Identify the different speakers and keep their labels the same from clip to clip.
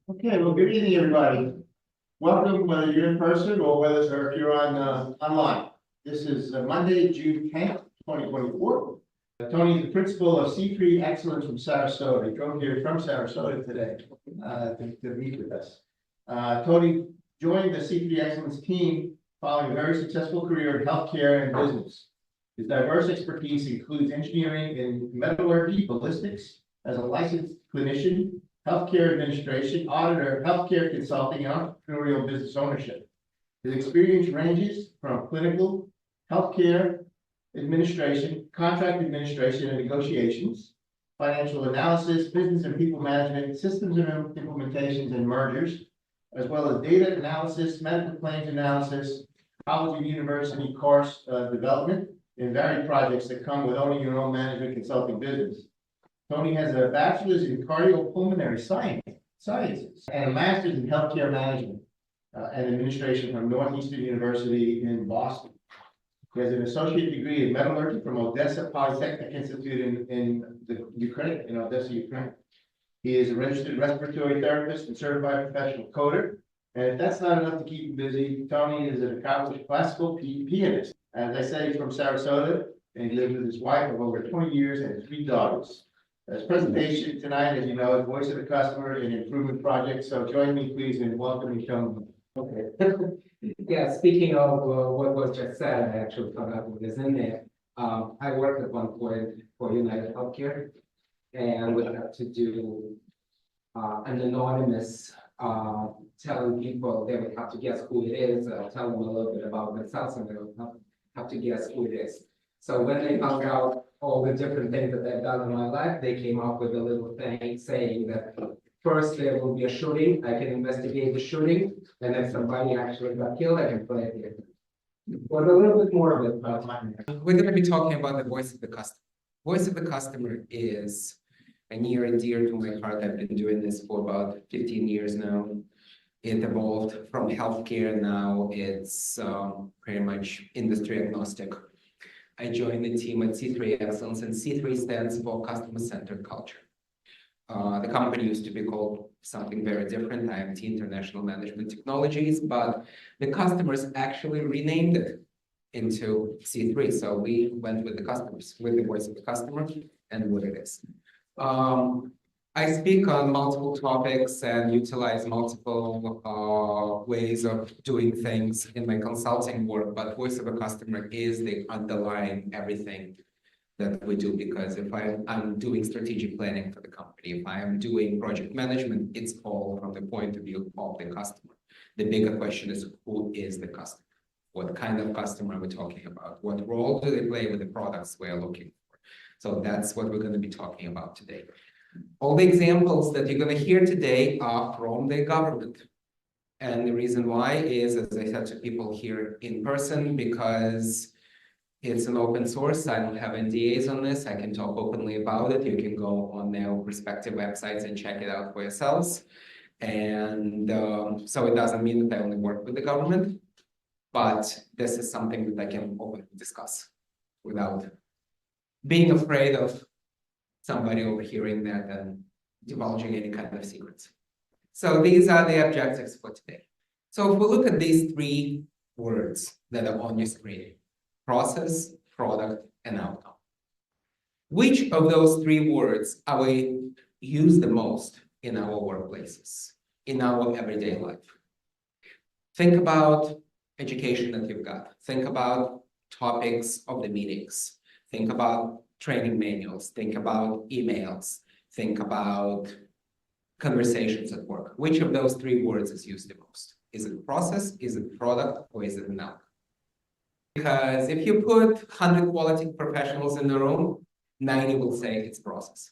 Speaker 1: Okay, well, good evening, everybody. Welcome, whether you're in person or whether if you're on online. This is Monday, June 10th, 2024. Tony is the principal of C3 Excellence from Sarasota. He drove here from Sarasota today to meet with us. Tony joined the C3 Excellence team following a very successful career in healthcare and business. His diverse expertise includes engineering in metallurgy, ballistics, as a licensed clinician, healthcare administration, auditor, healthcare consulting, and entrepreneurial business ownership. His experience ranges from clinical, healthcare administration, contract administration and negotiations, financial analysis, business and people management, systems and implementations and mergers, as well as data analysis, medical claims analysis, college and university course development, and varied projects that come with owning your own management consulting business. Tony has a bachelor's in cardiopulmonary sciences and a master's in healthcare management and administration from Northeastern University in Boston. He has an associate degree in metallurgy from Odessa Polytechnic Institute in the Ukraine, in Odessa, Ukraine. He is a registered respiratory therapist and certified professional coder. And if that's not enough to keep him busy, Tony is an accomplished classical pianist. As I say, he's from Sarasota, and he lives with his wife of over 20 years and 3 daughters. His presentation tonight, as you know, is Voice of the Customer and Improvement Project. So join me, please, in welcoming Tony.
Speaker 2: Okay. Yeah, speaking of what was just said, I actually forgot what is in there. I worked at one point for United Healthcare, and we had to do an anonymous telling people they would have to guess who it is, tell them a little bit about themselves, and they would have to guess who it is. So when they found out all the different things that I've done in my life, they came up with a little thing saying that first there will be a shooting, I can investigate the shooting, and if somebody actually got killed, I can play it. But a little bit more of it about mine.
Speaker 3: We're going to be talking about the voice of the customer. Voice of the customer is near and dear to my heart. I've been doing this for about 15 years now. It evolved from healthcare. Now it's pretty much industry agnostic. I joined the team at C3 Excellence, and C3 stands for Customer-Centered Culture. The company used to be called something very different, IMT, International Management Technologies, but the customers actually renamed it into C3. So we went with the customers, with the voice of the customer and what it is. I speak on multiple topics and utilize multiple ways of doing things in my consulting work, but voice of a customer is the underlying everything that we do, because if I'm doing strategic planning for the company, if I am doing project management, it's all from the point of view of the customer. The bigger question is, who is the customer? What kind of customer are we talking about? What role do they play with the products we are looking for? So that's what we're going to be talking about today. All the examples that you're going to hear today are from the government. And the reason why is, as I said to people here in person, because it's an open source. I don't have NDAs on this. I can talk openly about it. You can go on their respective websites and check it out for yourselves. And so it doesn't mean that I only work with the government, but this is something that I can openly discuss without being afraid of somebody overhearing that and divulging any kind of secrets. So these are the objectives for today. So if we look at these 3 words that are on your screen: process, product, and outcome. Which of those 3 words are we use the most in our workplaces, in our everyday life? Think about education that you've got. Think about topics of the meetings. Think about training manuals. Think about emails. Think about conversations at work. Which of those 3 words is used the most? Is it process, is it product, or is it an outcome? Because if you put 100 quality professionals in the room, 90 will say it's process.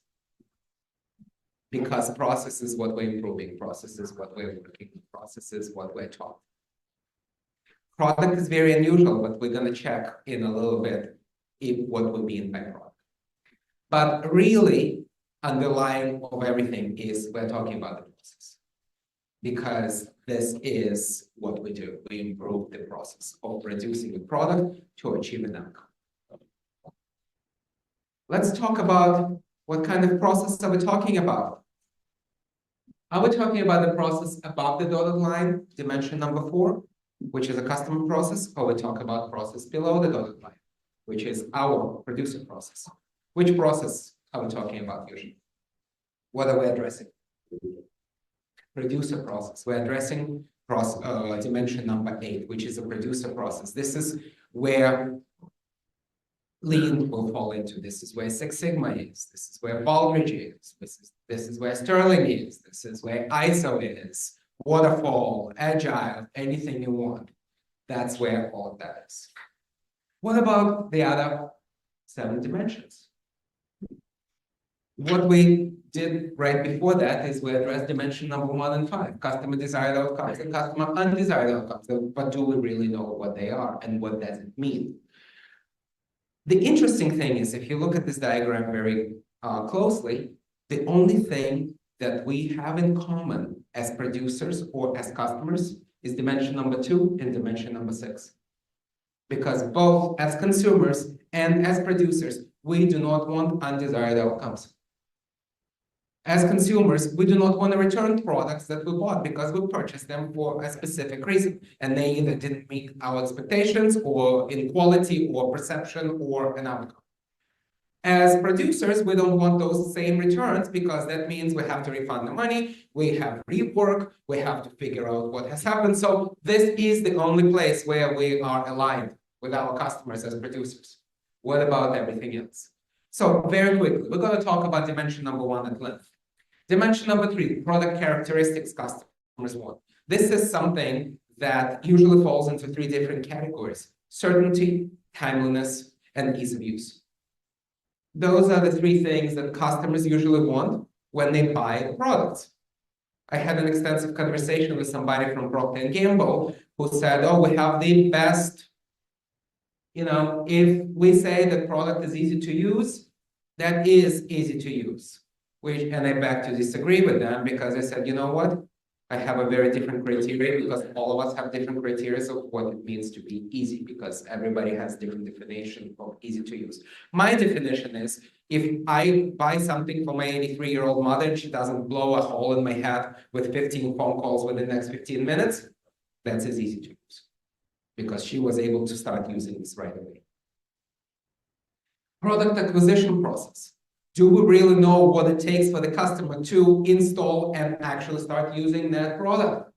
Speaker 3: Because process is what we're improving, process is what we're working, process is what we're taught. Product is very unusual, but we're going to check in a little bit what we mean by product. But really, underlying of everything is we're talking about the process. Because this is what we do. We improve the process of producing a product to achieve an outcome. Let's talk about what kind of process are we talking about. Are we talking about the process above the dotted line, dimension number 4, which is a customer process, or we talk about process below the dotted line, which is our producer process? Which process are we talking about usually? What are we addressing? Producer process. We're addressing dimension number 8, which is a producer process. This is where Lean will fall into. This is where Six Sigma is. This is where Baldrige is. This is where Sterling is. This is where ISO is. Waterfall, Agile, anything you want. That's where all of that is. What about the other 7 dimensions? What we did right before that is we addressed dimension number 1 and 5, customer desired outcomes and customer undesired outcomes. But do we really know what they are and what does it mean? The interesting thing is, if you look at this diagram very closely, the only thing that we have in common as producers or as customers is dimension number 2 and dimension number 6. Because both as consumers and as producers, we do not want undesired outcomes. As consumers, we do not want to return products that we bought because we purchased them for a specific reason, and they either didn't meet our expectations or in quality or perception or an outcome. As producers, we don't want those same returns because that means we have to refund the money, we have rework, we have to figure out what has happened. So this is the only place where we are aligned with our customers as producers. What about everything else? So very quickly, we're going to talk about dimension number 1 at length. Dimension number 3, product characteristics customers want. This is something that usually falls into 3 different categories: certainty, timeliness, and ease of use. Those are the 3 things that customers usually want when they buy products. I had an extensive conversation with somebody from Procter & Gamble who said, oh, we have the best, if we say that product is easy to use, that is easy to use. And I beg to disagree with them because I said, you know what? I have a very different criteria because all of us have different criteria of what it means to be easy because everybody has different definition of easy to use. My definition is if I buy something for my 83-year-old mother and she doesn't blow a hole in my head with 15 phone calls within the next 15 minutes, that's as easy to use because she was able to start using this right away. Product acquisition process. Do we really know what it takes for the customer to install and actually start using that product?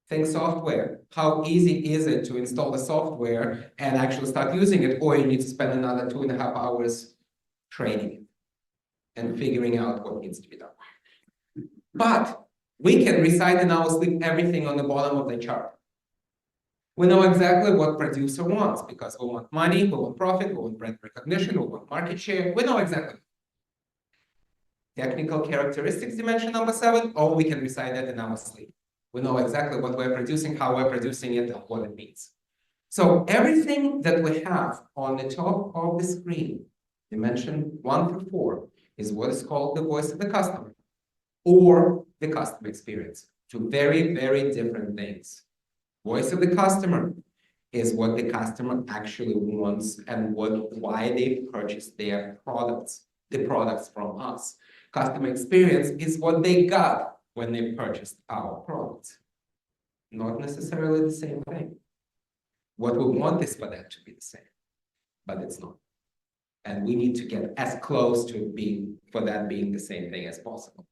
Speaker 3: Think software. How easy is it to install the software and actually start using it? Or you need to spend another 2.5 hours training it and figuring out what needs to be done. But we can recite in our sleep everything on the bottom of the chart. We know exactly what producer wants because we want money, we want profit, we want brand recognition, we want market share. We know exactly. Technical characteristics dimension number 7, or we can recite that in our sleep. We know exactly what we're producing, how we're producing it, and what it means. So everything that we have on the top of the screen, dimension 1 through 4, is what is called the voice of the customer or the customer experience. 2 very, very different things. Voice of the customer is what the customer actually wants and why they purchased their products, the products from us. Customer experience is what they got when they purchased our products. Not necessarily the same thing. What we want is for that to be the same, but it's not. And we need to get as close to that being the same thing as possible.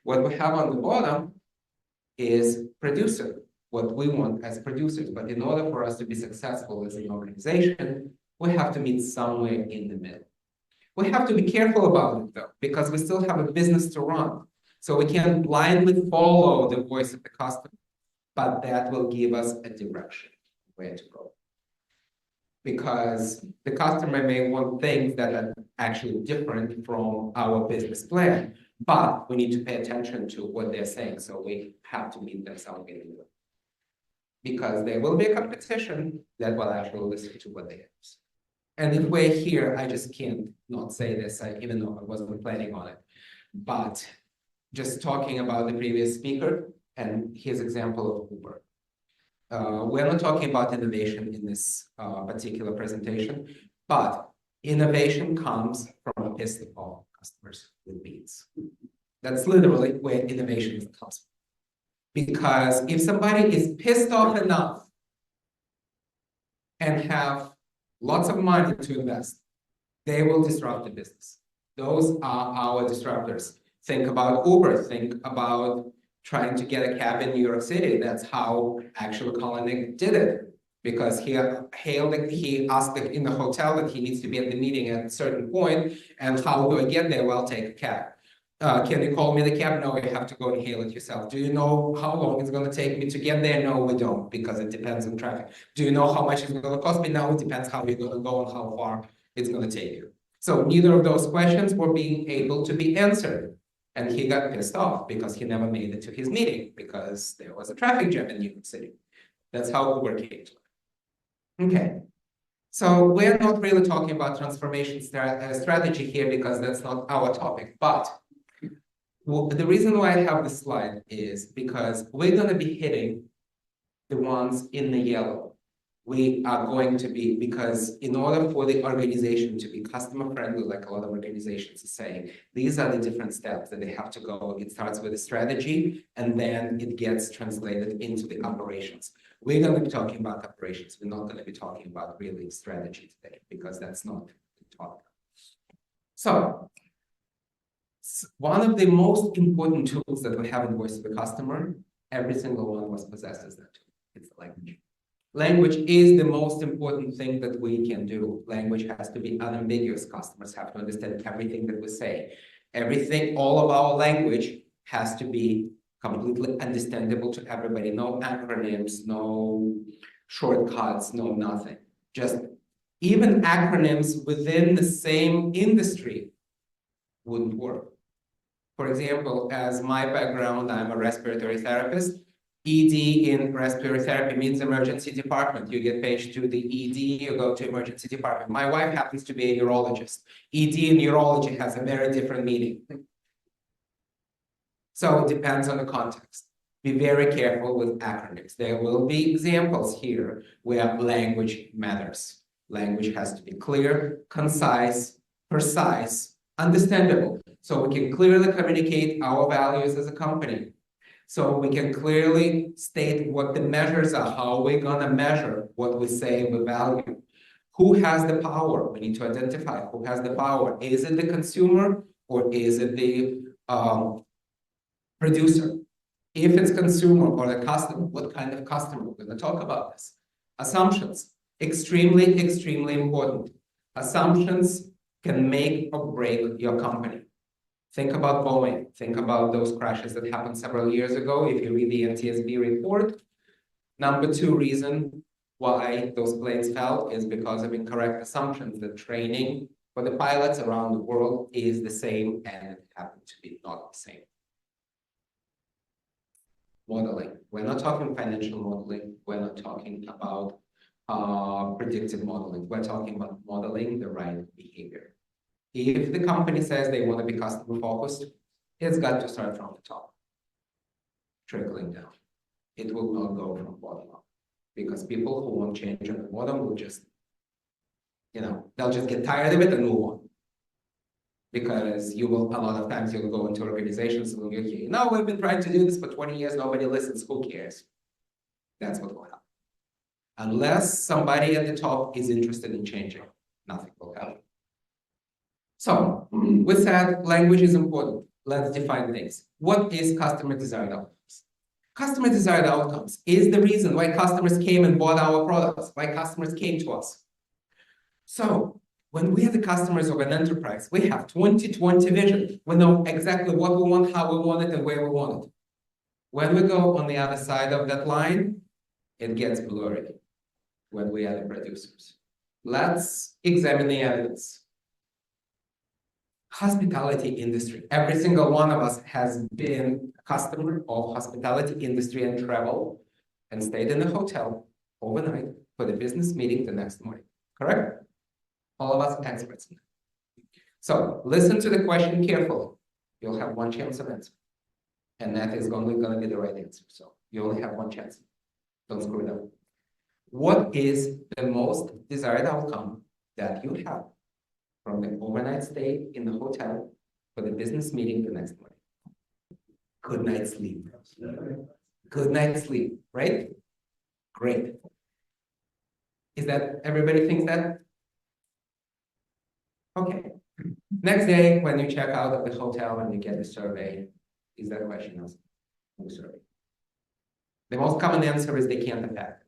Speaker 3: What we have on the bottom is producer, what we want as producers. But in order for us to be successful as an organization, we have to meet somewhere in the middle. We have to be careful about it, though, because we still have a business to run. So we can't blindly follow the voice of the customer, but that will give us a direction where to go. Because the customer may want things that are actually different from our business plan, but we need to pay attention to what they're saying. So we have to meet them somewhere in the middle. Because there will be a competition that will actually listen to what they have to say. And if we're here, I just can't not say this, even though I wasn't planning on it. But just talking about the previous speaker and his example of Uber. We're not talking about innovation in this particular presentation, but innovation comes from a pissed off customers with needs. That's literally where innovation comes from. Because if somebody is pissed off enough and have lots of money to invest, they will disrupt the business. Those are our disruptors. Think about Uber, think about trying to get a cab in New York City. That's how actually Kalanick did it. Because he asked in the hotel that he needs to be at the meeting at a certain point, and how do I get there? Well, take a cab. Can you call me the cab? No, you have to go and hail it yourself. Do you know how long it's going to take me to get there? No, we don't, because it depends on traffic. Do you know how much it's going to cost me? No, it depends how you're going to go and how far it's going to take you. So neither of those questions were being able to be answered. And he got pissed off because he never made it to his meeting because there was a traffic jam in New York City. That's how Uber came to it. Okay. So we're not really talking about transformation strategy here because that's not our topic. But the reason why I have this slide is because we're going to be hitting the ones in the yellow. We are going to be, because in order for the organization to be customer friendly, like a lot of organizations are saying, these are the different steps that they have to go. It starts with a strategy, and then it gets translated into the operations. We're going to be talking about operations. We're not going to be talking about really strategy today, because that's not the topic. So, one of the most important tools that we have in Voice of the Customer, every single one of us possesses that tool. It's the language. Language is the most important thing that we can do. Language has to be unambiguous. Customers have to understand everything that we say. Everything, all of our language has to be completely understandable to everybody. No acronyms, no shortcuts, no nothing. Just even acronyms within the same industry wouldn't work. For example, as my background, I'm a respiratory therapist. ED in respiratory therapy means emergency department. You get paged to the ED, you go to emergency department. My wife happens to be a neurologist. ED in neurology has a very different meaning. So it depends on the context. Be very careful with acronyms. There will be examples here where language matters. Language has to be clear, concise, precise, understandable. So we can clearly communicate our values as a company. So we can clearly state what the measures are, how we're going to measure what we say we value. Who has the power? We need to identify who has the power. Is it the consumer or is it the producer? If it's consumer or the customer, what kind of customer? We're going to talk about this. Assumptions, extremely, extremely important. Assumptions can make or break your company. Think about Boeing. Think about those crashes that happened several years ago. If you read the NTSB report, number 2 reason why those planes fell is because of incorrect assumptions. The training for the pilots around the world is the same, and it happened to be not the same. Modeling. We're not talking financial modeling. We're not talking about predictive modeling. We're talking about modeling the right behavior. If the company says they want to be customer focused, it's got to start from the top, trickling down. It will not go from bottom up, because people who want change on the bottom will just, they'll just get tired of it and move on. Because you will, a lot of times you'll go into organizations and you'll hear, we've been trying to do this for 20 years, nobody listens, who cares? That's what will happen. Unless somebody at the top is interested in changing, nothing will happen. So, with that, language is important. Let's define things. What is customer desired outcomes? Customer desired outcomes is the reason why customers came and bought our products, why customers came to us. So, when we are the customers of an enterprise, we have 20/20 vision. We know exactly what we want, how we want it, and where we want it. When we go on the other side of that line, it gets blurry when we are the producers. Let's examine the evidence. Hospitality industry. Every single one of us has been a customer of hospitality industry and travel and stayed in a hotel overnight for the business meeting the next morning. Correct? All of us experts in that. So listen to the question carefully. You'll have one chance of answer. And that is only going to be the right answer. So you only have one chance. Don't screw it up. What is the most desired outcome that you have from the overnight stay in the hotel for the business meeting the next morning? Good night's sleep. Good night's sleep, right? Great. Is that, everybody thinks that? Okay. Next day, when you check out of the hotel and you get the survey, is that question asked in the survey? The most common answer is they can't affect.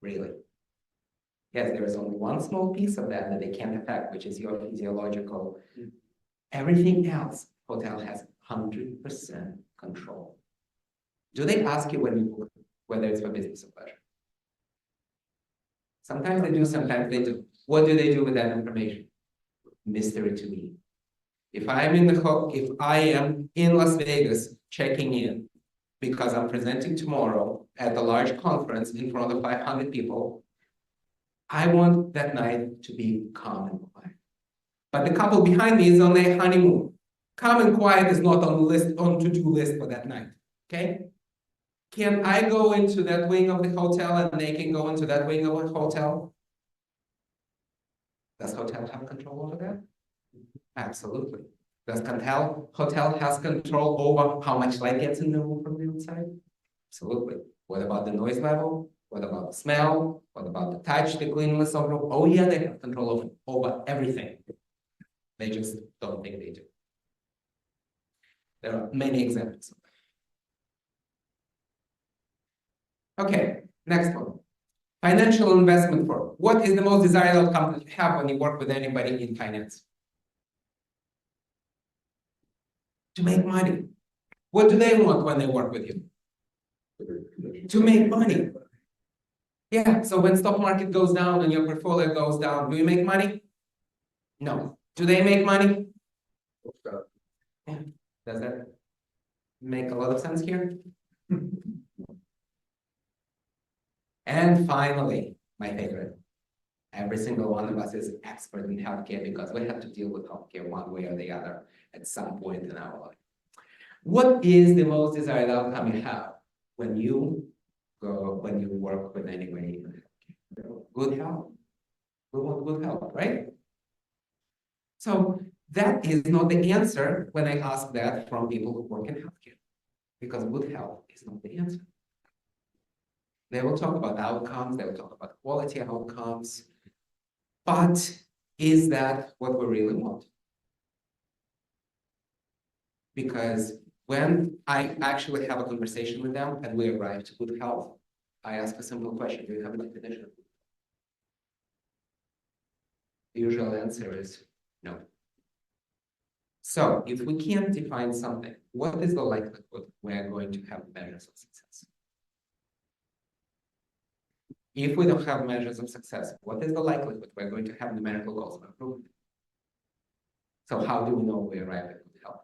Speaker 3: Really? Yes, there is only one small piece of that they can't affect, which is your physiological. Everything else, hotel has 100% control. Do they ask you when you book, whether it's for business or pleasure? Sometimes they do, sometimes they do. What do they do with that information? Mystery to me. If I am in Las Vegas checking in because I'm presenting tomorrow at a large conference in front of 500 people, I want that night to be calm and quiet. But the couple behind me is on their honeymoon. Calm and quiet is not on the list, on to-do list for that night. Okay? Can I go into that wing of the hotel and they can go into that wing of the hotel? Does hotel have control over that? Absolutely. Does hotel has control over how much light gets in the room from the outside? Absolutely. What about the noise level? What about the smell? What about the touch, the cleanliness of the room? Oh yeah, they have control over everything. They just don't think they do. There are many examples. Okay, next one. Financial investment firm. What is the most desired outcome to have when you work with anybody in finance? To make money. What do they want when they work with you? To make money. Yeah, so when stock market goes down and your portfolio goes down, do you make money? No. Do they make money? Yeah. Does that make a lot of sense here? And finally, my favorite. Every single one of us is expert in healthcare because we have to deal with healthcare one way or the other at some point in our life. What is the most desired outcome you have when you work with anybody in healthcare? Good health. We want good health, right? So that is not the answer when I ask that from people who work in healthcare, because good health is not the answer. They will talk about outcomes, they will talk about quality outcomes, but is that what we really want? Because when I actually have a conversation with them and we arrive to good health, I ask a simple question: do you have a definition? The usual answer is no. So if we can't define something, what is the likelihood we're going to have measures of success? If we don't have measures of success, what is the likelihood we're going to have numerical goals of improvement? So how do we know we arrive at good health?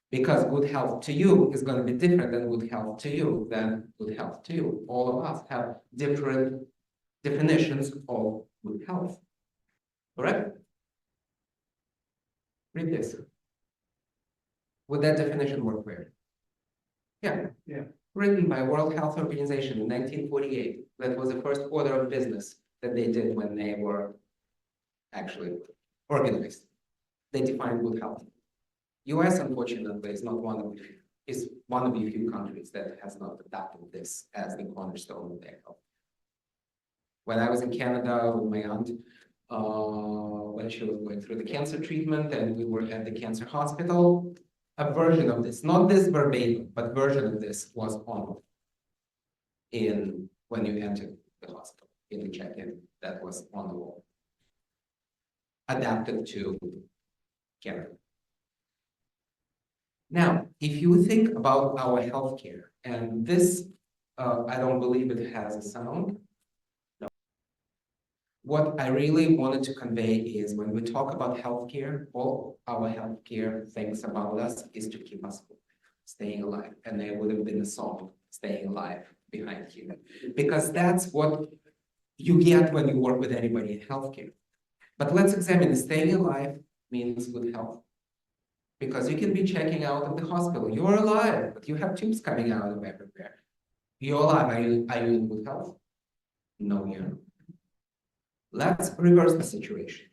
Speaker 3: Because good health to you is going to be different than good health to you than good health to you. All of us have different definitions of good health. Correct? Read this. Would that definition work for you? Yeah.
Speaker 1: Yeah.
Speaker 3: Written by World Health Organization in 1948. That was the first order of business that they did when they were actually organized. They defined good health. US, unfortunately, is one of the few countries that has not adopted this as the cornerstone of their health. When I was in Canada with my aunt, when she was going through the cancer treatment and we were at the cancer hospital, a version of this, not this verbatim, but version of this was on when you entered the hospital, in the check-in, that was on the wall. Adapted to Canada. Now, if you think about our healthcare, and this, I don't believe it has a sound. No. What I really wanted to convey is when we talk about healthcare, all our healthcare thinks about us is to keep us staying alive. And there would have been a song, Staying Alive, behind here. Because that's what you get when you work with anybody in healthcare. But let's examine, staying alive means good health. Because you can be checking out of the hospital. You're alive, but you have tubes coming out of everywhere. You're alive. Are you in good health? No, you're not. Let's reverse the situation.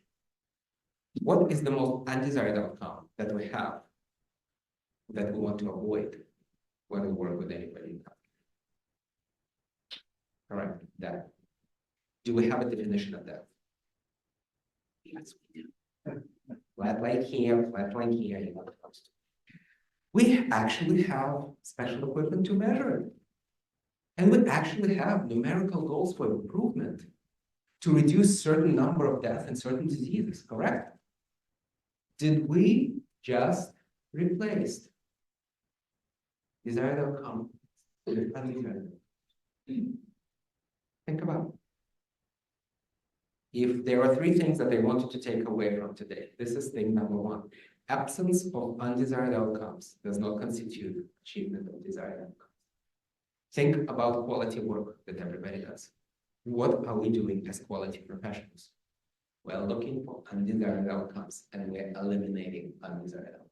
Speaker 3: What is the most undesired outcome that we have that we want to avoid when we work with anybody. All right, that. Do we have a definition of that? Yes, we do. Flat line here, flat line here, you know, we actually have special equipment to measure it. And we actually have numerical goals for improvement to reduce certain number of deaths and certain diseases, correct? Did we just replace desired outcome with undesired? Think about it. If there are three things that they wanted to take away from today, this is thing number one. Absence of undesired outcomes does not constitute achievement of desired outcomes. Think about quality work that everybody does. What are we doing as quality professionals? We're looking for undesired outcomes and we're eliminating undesired outcomes.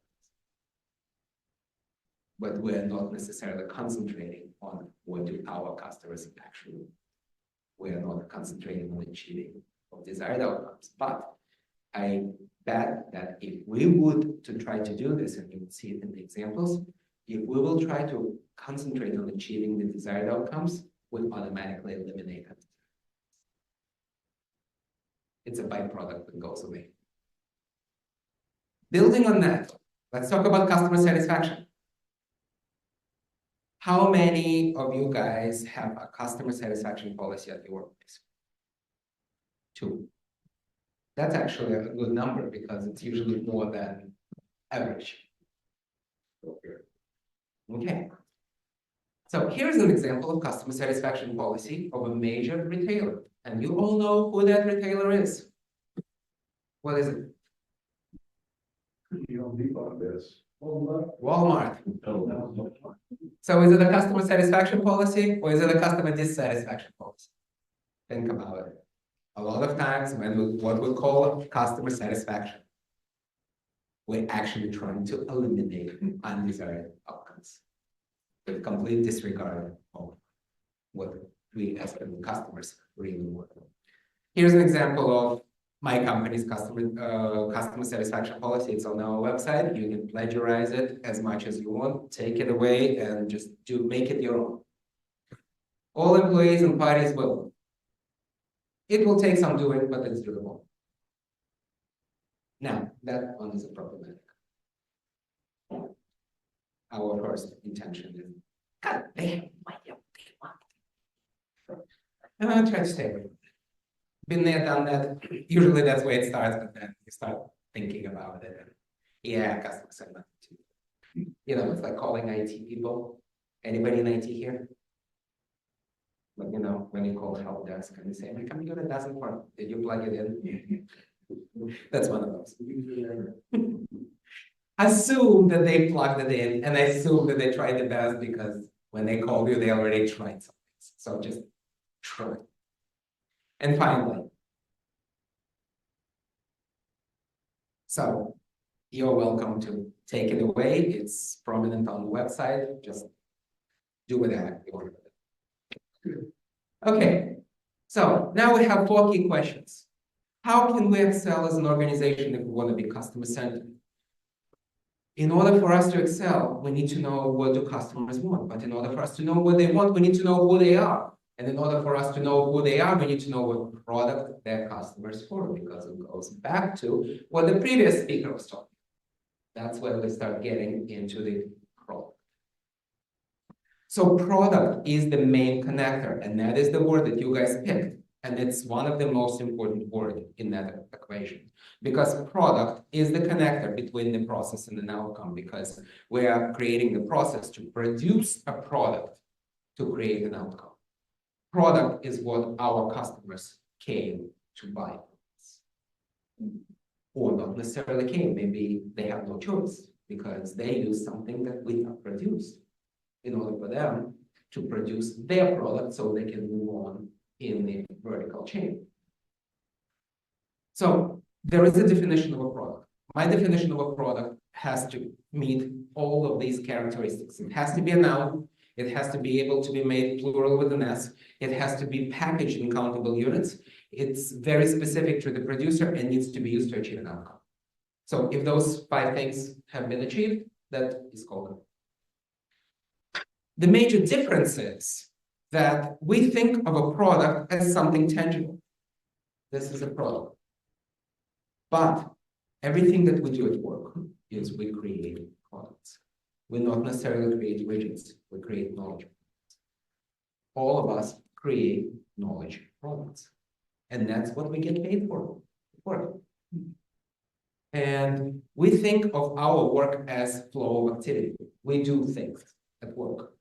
Speaker 3: But we're not necessarily concentrating on what do our customers actually do. We're not concentrating on achieving of desired outcomes. But I bet that if we would to try to do this, and you will see it in the examples, if we will try to concentrate on achieving the desired outcomes, we'll automatically eliminate it. It's a byproduct that goes away. Building on that, let's talk about customer satisfaction. How many of you guys have a customer satisfaction policy at your workplace? 2. That's actually a good number because it's usually more than average. Okay. So here's an example of customer satisfaction policy of a major retailer. And you all know who that retailer is. What is it? Walmart. So is it a customer satisfaction policy or is it a customer dissatisfaction policy? Think about it. A lot of times when what we call customer satisfaction, we're actually trying to eliminate undesired outcomes with complete disregard of what we as customers really want. Here's an example of my company's customer satisfaction policy. It's on our website. You can plagiarize it as much as you want, take it away and just make it your own. All employees and parties will. It will take some doing, but it's doable. Now, that one is problematic. Our first intention is, God damn, why don't they want? And I'll try to stay with it. Been there, done that. Usually that's where it starts, but then you start thinking about it. And yeah, customers say nothing too. You know, it's like calling IT people. Anybody in IT here? But you know, when you call help desk and you say, my computer doesn't work. Did you plug it in? That's one of those. Assume that they plugged it in and assume that they tried the best because when they called you, they already tried something. So just try. And finally, so you're welcome to take it away. It's prominent on the website. Just do whatever you want with it. Okay, so now we have 4 key questions. How can we excel as an organization if we want to be customer-centered? In order for us to excel, we need to know what do customers want. But in order for us to know what they want, we need to know who they are. And in order for us to know who they are, we need to know what product their customers for, because it goes back to what the previous speaker was talking. That's where we start getting into the product. So product is the main connector, and that is the word that you guys picked. And it's one of the most important words in that equation, because product is the connector between the process and an outcome, because we are creating the process to produce a product to create an outcome. Product is what our customers came to buy. Or not necessarily came, maybe they have no choice because they use something that we have produced in order for them to produce their product so they can move on in the vertical chain. So there is a definition of a product. My definition of a product has to meet all of these characteristics. It has to be a noun. It has to be able to be made plural with an S. It has to be packaged in countable units. It's very specific to the producer and needs to be used to achieve an outcome. So if those 5 things have been achieved, That is called. The major difference is that we think of a product as something tangible. This is a product. But everything that we do at work is we create products. We not necessarily create widgets, we create knowledge. All of us create knowledge products. And that's what we get paid for. And we think of our work as flow of activity. We do things at work.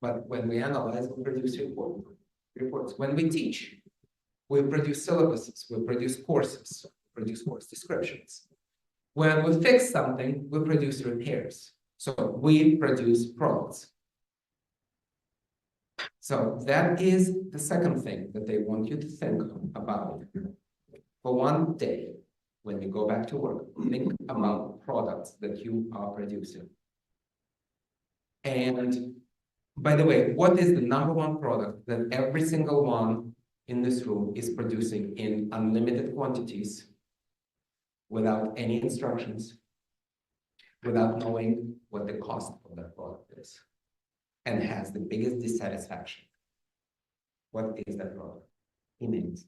Speaker 3: But when we analyze, we produce reports. When we teach, we produce syllabuses, we produce courses, we produce course descriptions. When we fix something, we produce repairs. So we produce products. So that is the second thing that they want you to think about. For one day, when you go back to work, think about products that you are producing. And by the way, what is the number one product that every single one in this room is producing in unlimited quantities, without any instructions, without knowing what the cost of that product is, and has the biggest dissatisfaction? What is that product? Emails.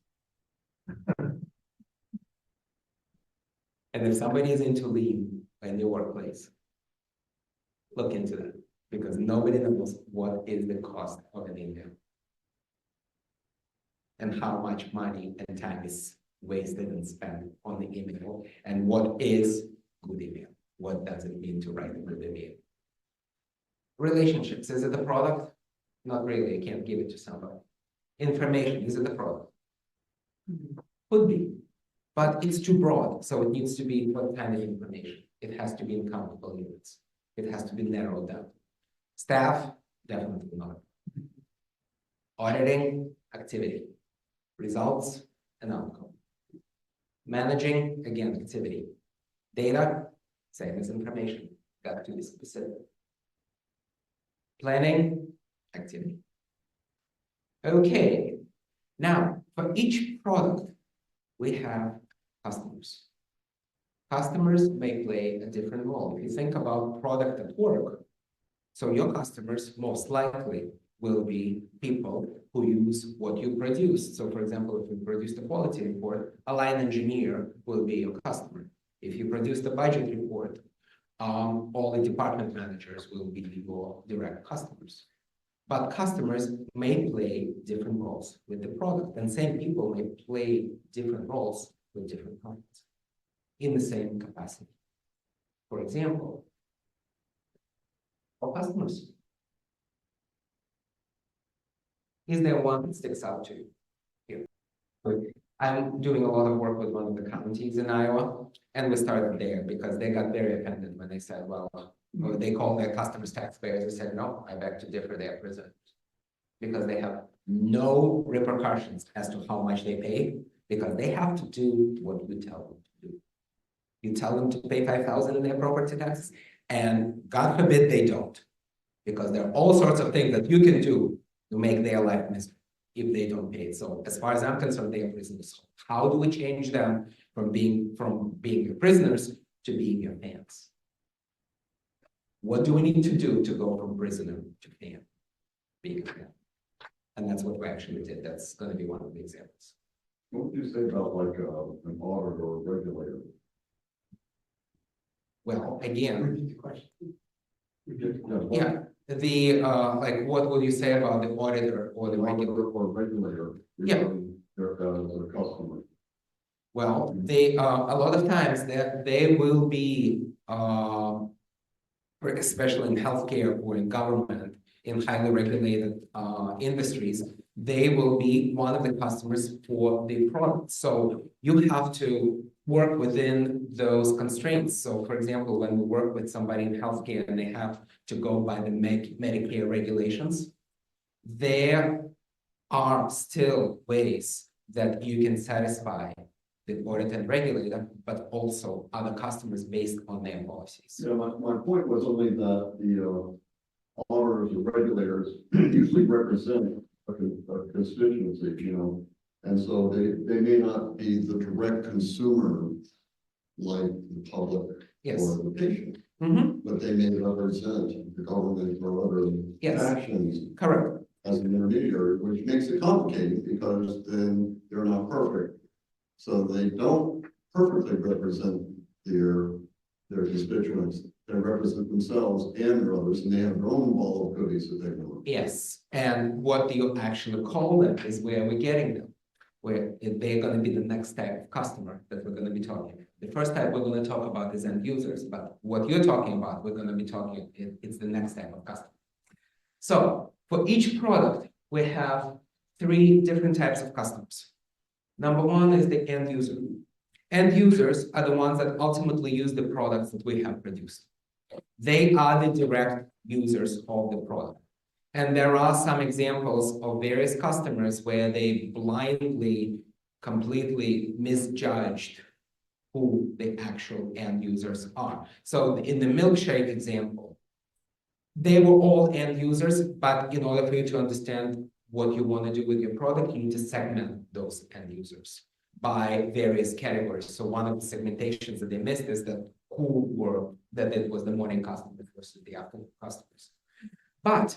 Speaker 3: And if somebody is into lean in your workplace, look into that, because nobody knows what is the cost of an email and how much money and time is wasted and spent on the email, and what is good email. What does it mean to write a good email? Relationships, is it a product? Not really, I can't give it to somebody. Information, is it a product? Could be, but it's too broad, so it needs to be what kind of information? It has to be in countable units. It has to be narrowed down. Staff, definitely not. Auditing, activity. Results, and outcome. Managing, again, activity. Data, same as information, got to be specific. Planning, activity. Okay, now for each product, we have customers. Customers may play a different role. If you think about product at work, so your customers most likely will be people who use what you produce. So for example, if you produce the quality report, a line engineer will be your customer. If you produce the budget report, all the department managers will be your direct customers. But customers may play different roles with the product, and same people may play different roles with different products in the same capacity. For example, our customers. Is there one that sticks out to you here? I'm doing a lot of work with one of the counties in Iowa, and we started there because they got very offended when they said, well, they called their customers taxpayers. We said, no, I beg to differ, they are prisoners. Because they have no repercussions as to how much they pay, because they have to do what you tell them to do. You tell them to pay $5,000 in their property taxes, and God forbid they don't, because there are all sorts of things that you can do to make their life miserable if they don't pay it. So as far as I'm concerned, they are prisoners. How do we change them from being your prisoners to being your fans? What do we need to do to go from prisoner to fan? Being a fan. And that's what we actually did. That's going to be one of the examples.
Speaker 4: What would you say about like an auditor or a regulator?
Speaker 3: Well, again,
Speaker 2: Repeat the question.
Speaker 3: yeah, the like, what will you say about the auditor or the regulator?
Speaker 4: Or regulator regarding their customer.
Speaker 3: Well, they a lot of times they will be especially in healthcare or in government, in highly regulated industries, they will be one of the customers for the product. So you have to work within those constraints. So for example, when we work with somebody in healthcare and they have to go by the Medicare regulations, there are still ways that you can satisfy the audited regulator, but also other customers based on their policies.
Speaker 4: Yeah, my point was only that the auditors or regulators usually represent a constituency, you know, and so they may not be the direct consumer like the public
Speaker 3: Yes.
Speaker 4: or the patient.
Speaker 3: Mhm.
Speaker 4: but they may represent the government or other
Speaker 3: Yes.
Speaker 4: actions
Speaker 3: Correct.
Speaker 4: as an intermediary, which makes it complicated because then they're not perfect. So they don't perfectly represent their constituents. They represent themselves and their others, and they have their own ball of goodies that they want.
Speaker 3: Yes, and what do you actually call them is where we're getting them. Where they're gonna be the next type of customer that we're gonna be talking. The first type we're gonna talk about is end users, but what you're talking about, we're gonna be talking, it's the next type of customer. So for each product, we have 3 different types of customers. Number 1 is the end user. End users are the ones that ultimately use the products that we have produced. They are the direct users of the product. And there are some examples of various customers where they blindly, completely misjudged who the actual end users are. So in the milkshake example, they were all end users, but in order for you to understand what you want to do with your product, you need to segment those end users by various categories. So one of the segmentations that they missed is that it was the morning customers versus the afternoon customers. But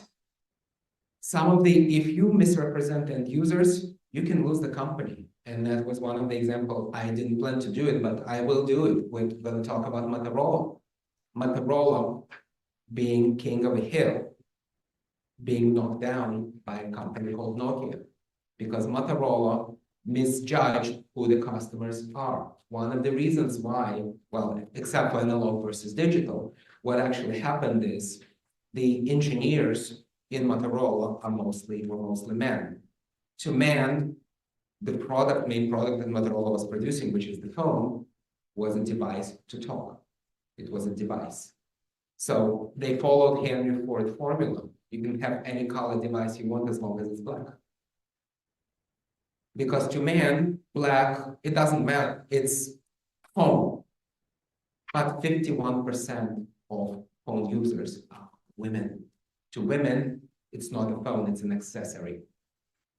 Speaker 3: if you misrepresent end users, you can lose the company. And that was one of the examples. I didn't plan to do it, but I will do it. We're going to talk about Motorola. Motorola being king of a hill, being knocked down by a company called Nokia, because Motorola misjudged who the customers are. One of the reasons why, well, except for analog versus digital, what actually happened is the engineers in Motorola were mostly men. To men, the main product that Motorola was producing, which is the phone, was a device to talk. It was a device. So they followed Henry Ford formula. You can have any color device you want as long as it's black. Because to men, black, it doesn't matter, it's phone. But 51% of phone users are women. To women, it's not a phone, it's an accessory.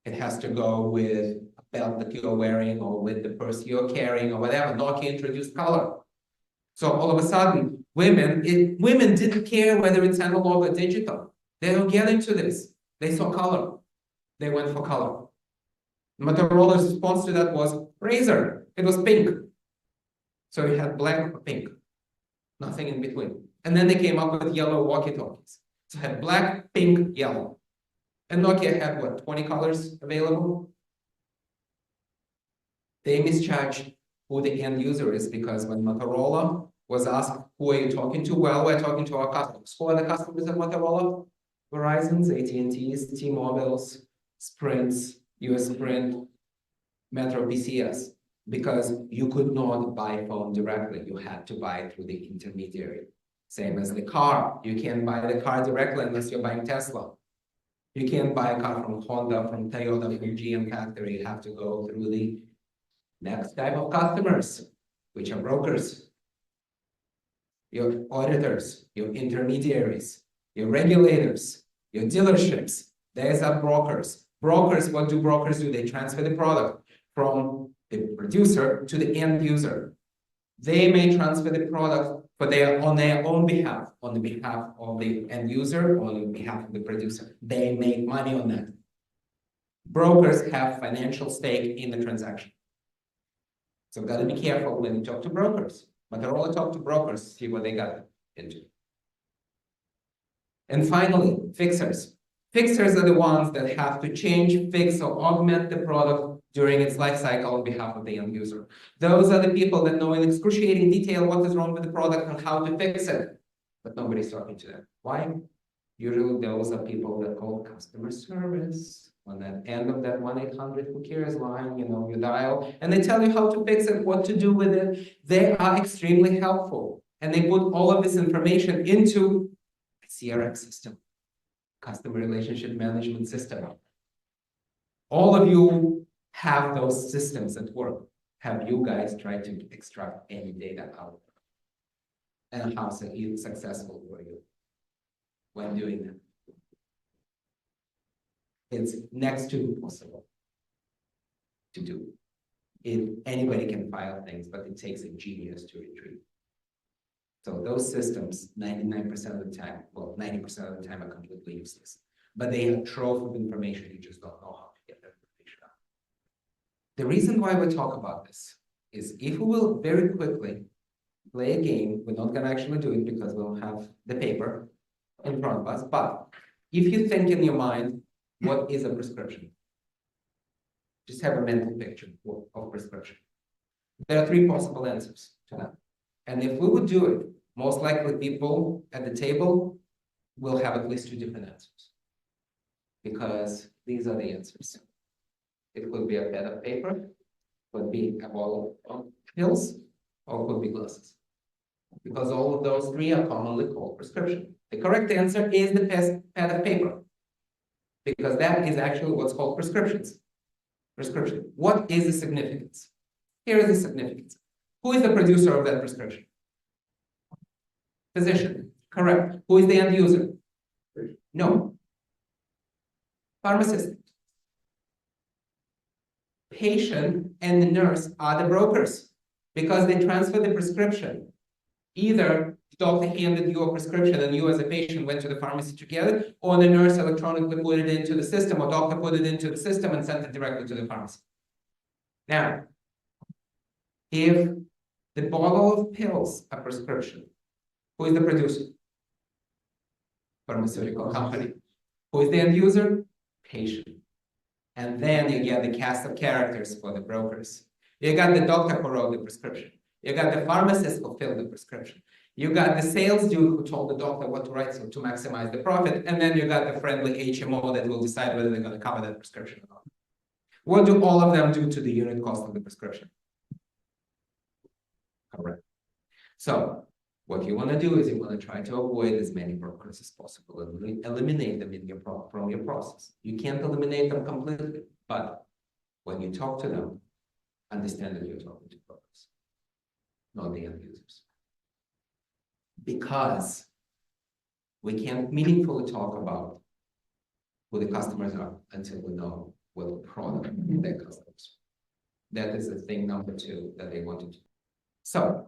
Speaker 3: It has to go with a belt that you're wearing or with the purse you're carrying or whatever. Nokia introduced color. So all of a sudden, women didn't care whether it's analog or digital. They don't get into this. They saw color. They went for color. Motorola's response to that was Razor. It was pink. So you had black or pink. Nothing in between. And then they came up with yellow walkie-talkies. So had black, pink, yellow. And Nokia had what, 20 colors available? They misjudged who the end user is because when Motorola was asked, who are you talking to? Well, we're talking to our customers. Who are the customers of Motorola? Verizon's, AT&T's, T-Mobile's, Sprint's, US Sprint, Metro PCS. Because you could not buy a phone directly. You had to buy it through the intermediary. Same as the car. You can't buy the car directly unless you're buying Tesla. You can't buy a car from Honda, from Toyota, from GM factory. You have to go through the next type of customers, which are brokers, your auditors, your intermediaries, your regulators, your dealerships. There's our brokers. Brokers, what do brokers do? They transfer the product from the producer to the end user. They may transfer the product on their own behalf, on the behalf of the end user, on behalf of the producer. They make money on that. Brokers have financial stake in the transaction. So gotta be careful when you talk to brokers. Motorola talk to brokers, see what they got into. And finally, fixers. Fixers are the ones that have to change, fix, or augment the product during its life cycle on behalf of the end user. Those are the people that know in excruciating detail what is wrong with the product and how to fix it. But nobody's talking to them. Why? Usually those are people that call customer service. On that end of that 1-800 who cares line, you dial, and they tell you how to fix it, what to do with it. They are extremely helpful. And they put all of this information into a CRM system, customer relationship management system. All of you have those systems at work. Have you guys tried to extract any data out of it? And how successful were you when doing that? It's next to impossible to do. Anybody can file things, but it takes a genius to retrieve. So those systems, 99% of the time, well, 90% of the time are completely useless. But they have a trove of information, you just don't know how to get that information out. The reason why we talk about this is if we will very quickly play a game, we're not gonna actually do it because we don't have the paper in front of us, but if you think in your mind, what is a prescription? Just have a mental picture of prescription. There are three possible answers to that. And if we would do it, most likely people at the table will have at least two different answers. Because these are the answers. It could be a pad of paper, could be a bottle of pills, or could be glasses. Because all of those three are commonly called prescription. The correct answer is the pad of paper. Because that is actually what's called prescriptions. Prescription. What is the significance? Here is the significance. Who is the producer of that prescription? Physician. Correct. Who is the end user? No. Pharmacist. Patient and the nurse are the brokers because they transfer the prescription. Either the doctor handed you a prescription and you as a patient went to the pharmacy to get it, or the nurse electronically put it into the system, or doctor put it into the system and sent it directly to the pharmacy. Now, if the bottle of pills are prescription, who is the producer? Pharmaceutical company. Who is the end user? Patient. And then you get the cast of characters for the brokers. You got the doctor who wrote the prescription. You got the pharmacist who filled the prescription. You got the sales dude who told the doctor what to write so to maximize the profit. And then you got the friendly HMO that will decide whether they're going to cover that prescription or not. What do all of them do to the unit cost of the prescription? Correct. So what you want to do is you want to try to avoid as many brokers as possible and eliminate them in from your process. You can't eliminate them completely, but when you talk to them, understand that you're talking to brokers, not the end users. Because we can't meaningfully talk about who the customers are until we know what product their customers. That is the thing number two that they wanted to do. So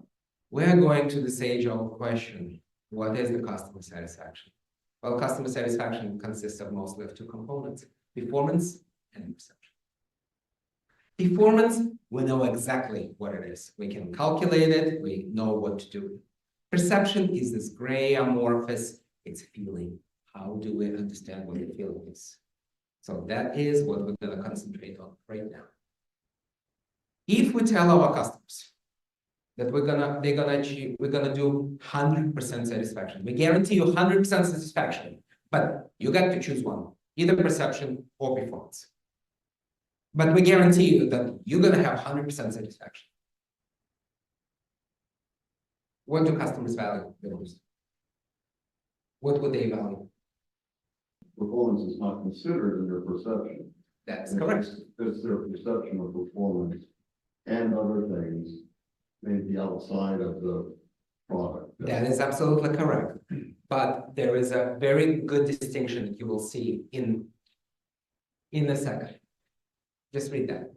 Speaker 3: we are going to this age-old question, what is the customer satisfaction? Well, customer satisfaction consists of mostly of two components, performance and perception. Performance, we know exactly what it is. We can calculate it, we know what to do. Perception is this gray amorphous, it's feeling. How do we understand what the feeling is? So that is what we're going to concentrate on right now. If we tell our customers that we're gonna do 100% satisfaction, we guarantee you 100% satisfaction, but you got to choose one, either perception or performance. But we guarantee you that you're gonna have 100% satisfaction. What do customers value the most? What would they value?
Speaker 4: Performance is not considered in their perception.
Speaker 3: That's correct.
Speaker 4: It's their perception of performance and other things, maybe outside of the product.
Speaker 3: That is absolutely correct. But there is a very good distinction that you will see in a second. Just read that.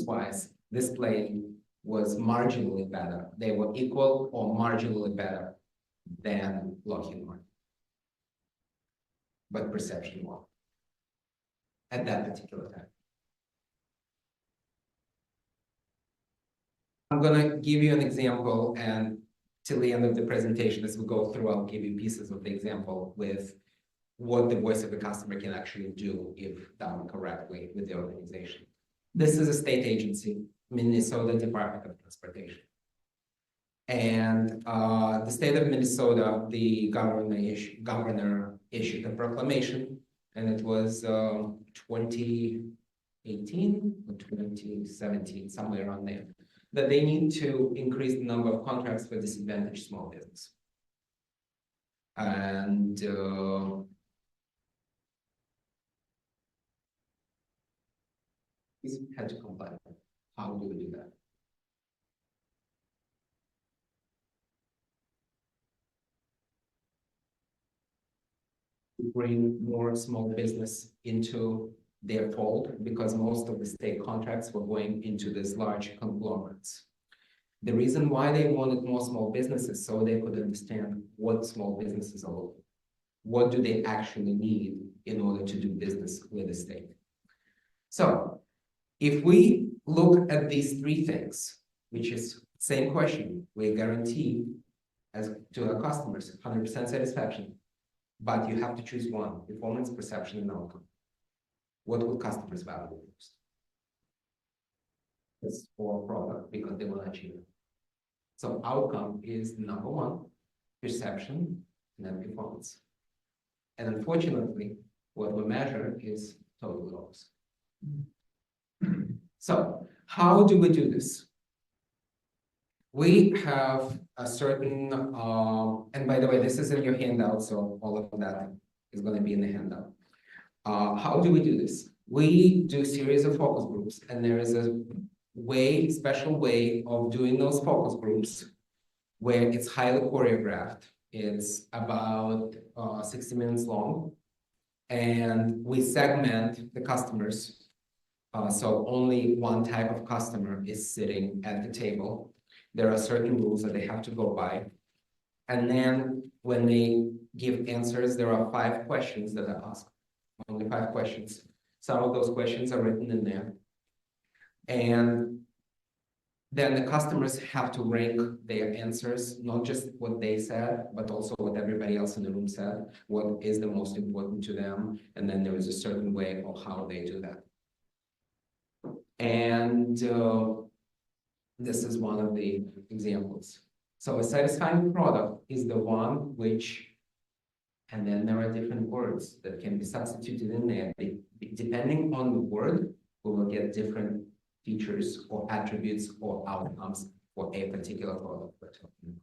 Speaker 3: Wise, this plane was marginally better. They were equal or marginally better than Lockheed Martin. But perception won at that particular time. I'm going to give you an example, and till the end of the presentation, as we go through, I'll give you pieces of the example with what the voice of the customer can actually do if done correctly with the organization. This is a state agency, Minnesota Department of Transportation. And the state of Minnesota, the governor issued a proclamation, and it was 20 2018 or 2017, somewhere around there, that they need to increase the number of contracts for disadvantaged small business. And we had to comply. How do we do that? Bring more small business into their fold because most of the state contracts were going into these large conglomerates. The reason why they wanted more small businesses so they could understand what small businesses are, what do they actually need in order to do business with the state. So if we look at these three things, which is same question, we guarantee as to our customers 100% satisfaction, but you have to choose one: performance, perception, and outcome. What will customers value most? It's for product because they want to achieve it. So outcome is number one, perception, and then performance. And unfortunately, what we measure is total loss. So how do we do this? We have a certain, and by the way, this is in your handout, so all of that is going to be in the handout. How do we do this? We do a series of focus groups, and there is a special way of doing those focus groups where it's highly choreographed. It's about 60 minutes long, and we segment the customers. So only one type of customer is sitting at the table. There are certain rules that they have to go by. And then when they give answers, there are 5 questions that are asked. Only 5 questions. Some of those questions are written in there. And then the customers have to rank their answers, not just what they said, but also what everybody else in the room said, what is the most important to them. And then there is a certain way of how they do that. And this is one of the examples. So a satisfying product is the one which, and then there are different words that can be substituted in there. Depending on the word, we will get different features or attributes or outcomes for a particular product we're talking about.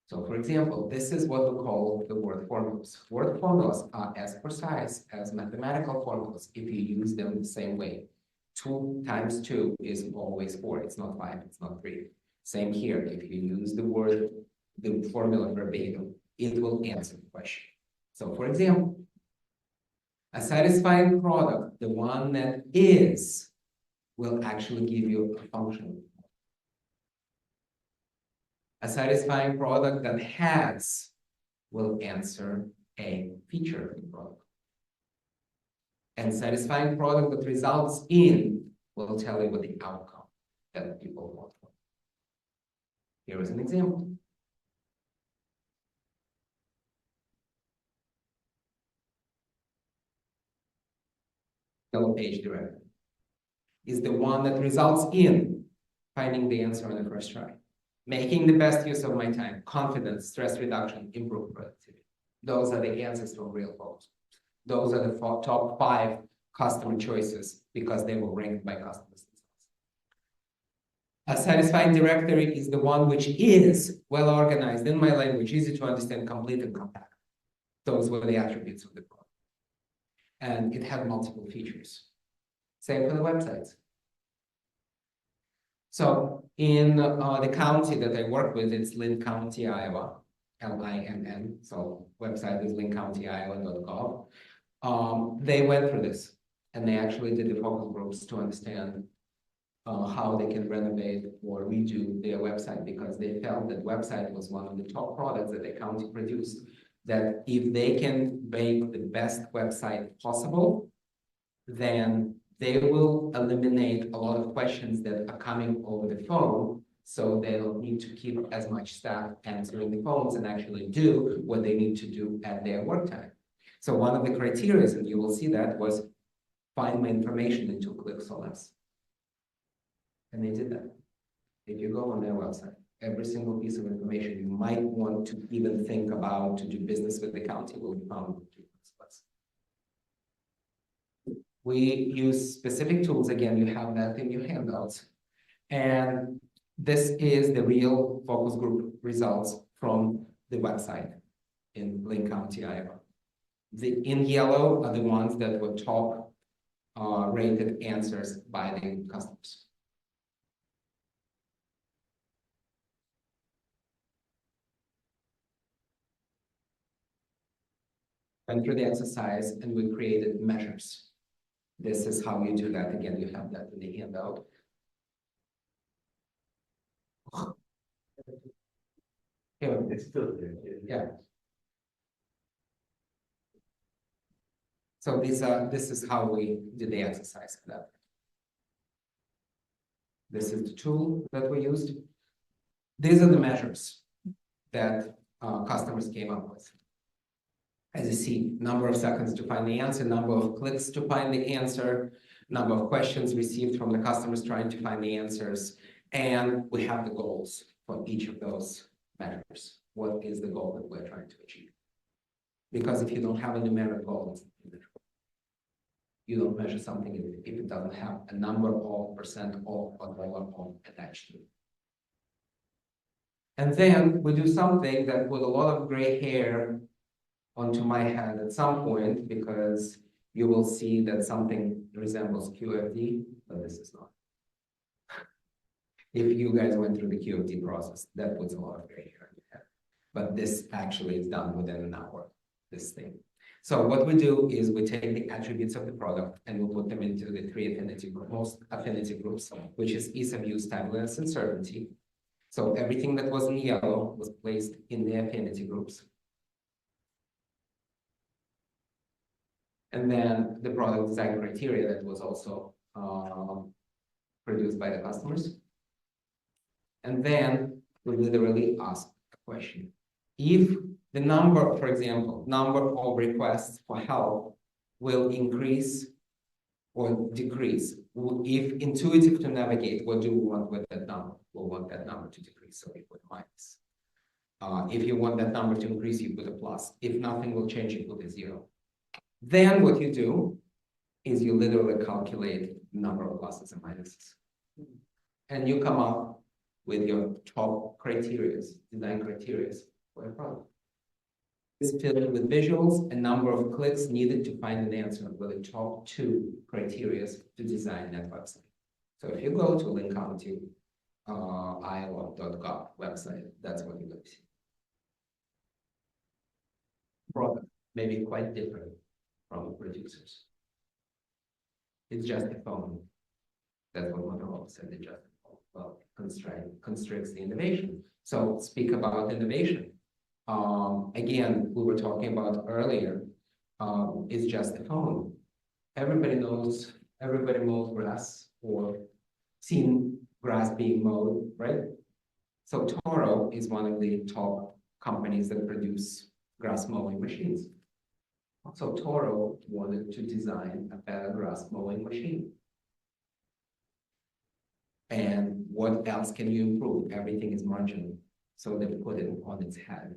Speaker 3: So for example, this is what we call the word formulas. Word formulas are as precise as mathematical formulas if you use them the same way. 2 times 2 is always 4. It's not 5, it's not 3. Same here. If you use the formula verbatim, it will answer the question. So for example, a satisfying product, the one that is, will actually give you a function. A satisfying product that has will answer a feature of the product. And satisfying product that results in will tell you what the outcome that people want. Here is an example. Yellow page director is the one that results in finding the answer on the first try, making the best use of my time, confidence, stress reduction, improved productivity. Those are the answers from real folks. Those are the top 5 customer choices because they were ranked by customers themselves. A satisfying directory is the one which is well organized in my language, easy to understand, complete and compact. Those were the attributes of the product. And it had multiple features. Same for the websites. So in the county that I work with, it's Linn County, Iowa, LINN. So website is linncountyiowa.gov. They went through this and they actually did the focus groups to understand how they can renovate or redo their website because they felt that website was one of the top products that the county produced, that if they can make the best website possible, then they will eliminate a lot of questions that are coming over the phone, so they don't need to keep as much staff answering the phones and actually do what they need to do at their work time. So one of the criteria, and you will see that, was find my information in 2 clicks or less. And they did that. If you go on their website, every single piece of information you might want to even think about to do business with the county will be found in 2 clicks or less. We use specific tools. Again, you have that in your handouts. And this is the real focus group results from the website in Linn County, Iowa. In yellow are the ones that were top rated answers by the customers. Went through the exercise and we created measures. This is how you do that. Again, you have that in the handout. Here,
Speaker 5: It's still there.
Speaker 3: yeah. So this is how we did the exercise for that. This is the tool that we used. These are the measures that customers came up with. As you see, number of seconds to find the answer, number of clicks to find the answer, number of questions received from the customers trying to find the answers, and we have the goals for each of those measures. What is the goal that we're trying to achieve? Because if you don't have a numeric goal, you don't measure something if it doesn't have a number of percent of or dollar of attached to it. And then we do something that with a lot of gray hair onto my head at some point, because you will see that something resembles QFD, but this is not. If you guys went through the QFD process, that puts a lot of gray hair in your head. But this actually is done within an hour, this thing. So what we do is we take the attributes of the product and we put them into the three affinity groups, most affinity groups, which is ease of use, timeliness, and certainty. So everything that was in yellow was placed in the affinity groups. And then the product design criteria that was also produced by the customers. And then we literally ask a question. If the number, for example, number of requests for help will increase or decrease, if intuitive to navigate, what do we want with that number? We'll want that number to decrease, so we put minus. If you want that number to increase, you put a plus. If nothing will change, you put a 0. Then what you do is you literally calculate the number of pluses and minuses. And you come up with your top criteria, design criteria for a product. It's filled with visuals and number of clicks needed to find an answer with the top 2 criteria to design that website. So if you go to Linn County, Iowa.gov website, that's what you're going to see. Product may be quite different from producers. It's just a phone. That's what Motorola said, it's just a phone. Well, constricts the innovation. So speak about innovation. Again, we were talking about earlier, it's just a phone. Everybody knows, everybody mows grass or seen grass being mowed, right? So Toro is one of the top companies that produce grass mowing machines. So Toro wanted to design a better grass mowing machine. And what else can you improve? Everything is marginal. So they put it on its head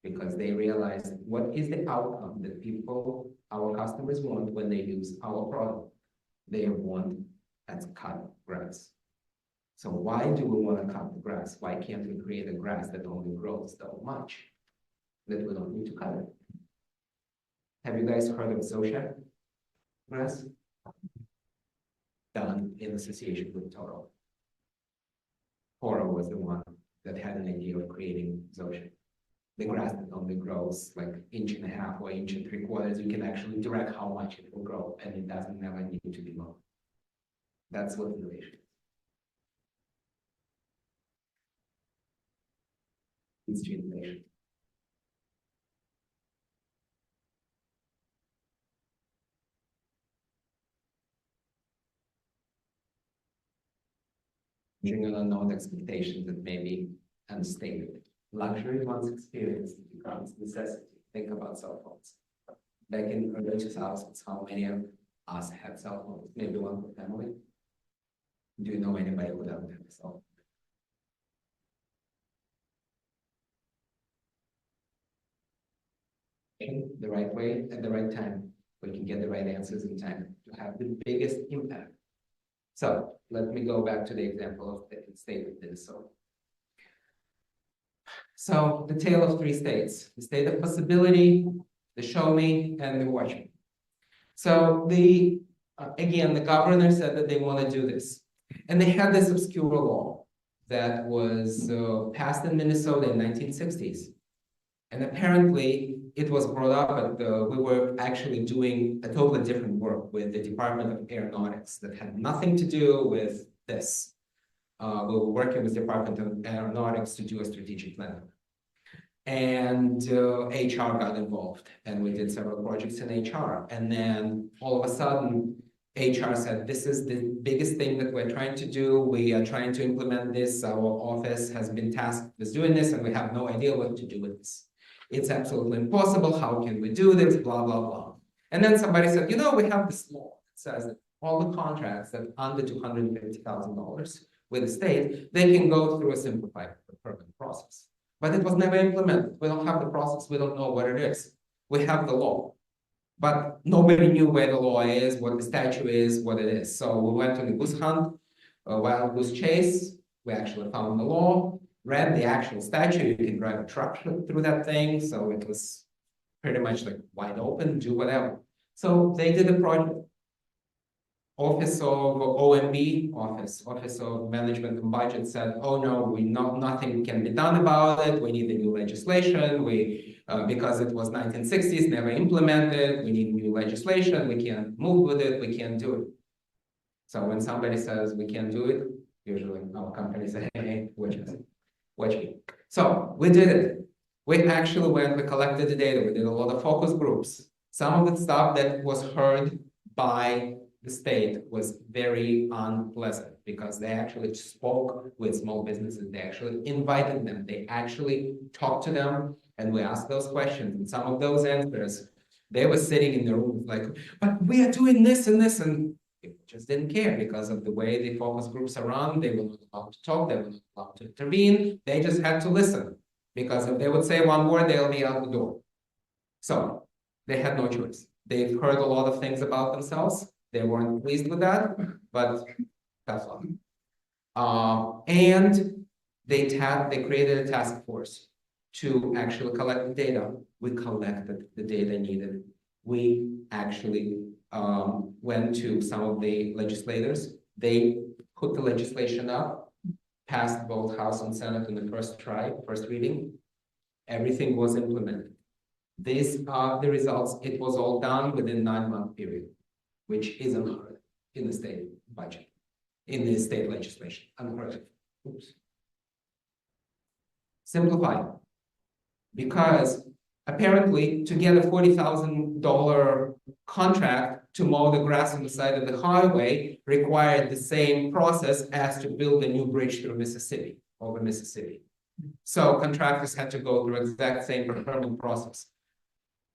Speaker 3: because they realized what is the outcome that people, our customers want when they use our product. They want us to cut grass. So why do we want to cut the grass? Why can't we create a grass that only grows so much that we don't need to cut it? Have you guys heard of Zosha grass? Done in association with Toro. Toro was the one that had an idea of creating Zosha. The grass that only grows like 1.5 inches or 1.75 inches, you can actually direct how much it will grow and it doesn't never need to be mowed. That's what innovation is. It's to innovation. Bring on unknown expectations that may be unstated. Luxury once experienced becomes necessity. Think about cell phones. Back in early 2000s, how many of us had cell phones? Maybe one per family. Do you know anybody who doesn't have a cell phone? The right way at the right time. we can get the right answers in time to have the biggest impact. So let me go back to the example of the state of Minnesota. So the tale of three states: the state of possibility, the show me, and the watch me. So again, the governor said that they want to do this, and they had this obscure law that was passed in Minnesota in 1960s. And apparently it was brought up, but we were actually doing a totally different work with the Department of Aeronautics that had nothing to do with this. We were working with the Department of Aeronautics to do a strategic plan. And HR got involved, and we did several projects in HR. And then all of a sudden, HR said, this is the biggest thing that we're trying to do. We are trying to implement this. Our office has been tasked with doing this, and we have no idea what to do with this. It's absolutely impossible. How can we do this? Blah, blah, blah. And then somebody said, you know, we have this law that says that all the contracts that are under $250,000 with the state, they can go through a simplified procurement process. But it was never implemented. We don't have the process. We don't know what it is. We have the law, but nobody knew where the law is, what the statute is, what it is. So we went on a goose hunt, a wild goose chase. We actually found the law, read the actual statute. You can drive a truck through that thing. So it was pretty much like wide open, do whatever. So they did a project. Office of OMB, Office of Management and Budget said, oh no, nothing can be done about it. We need a new legislation. Because it was 1960s, never implemented. We need new legislation. We can't move with it. We can't do it. So when somebody says we can't do it, usually our company says, hey, watch me. So we did it. We actually went, we collected the data. We did a lot of focus groups. Some of the stuff that was heard by the state was very unpleasant because they actually spoke with small businesses. They actually invited them. They actually talked to them, and we asked those questions. And some of those answers, they were sitting in the room like, but we are doing this and this, and people just didn't care because of the way the focus groups are run. They were not allowed to talk. They were not allowed to intervene. They just had to listen because if they would say one word, they'll be out the door. So they had no choice. They've heard a lot of things about themselves. They weren't pleased with that, but that's all. And they created a task force to actually collect the data. We collected the data needed. We actually went to some of the legislators. They put the legislation up, passed both House and Senate in the first reading. Everything was implemented. These are the results. It was all done within a 9-month period, which is unheard of in the state budget, in the state legislation, unheard of. Oops. Simplified, because apparently to get a $40,000 contract to mow the grass on the side of the highway required the same process as to build a new bridge through Mississippi, over Mississippi. So contractors had to go through the exact same procurement process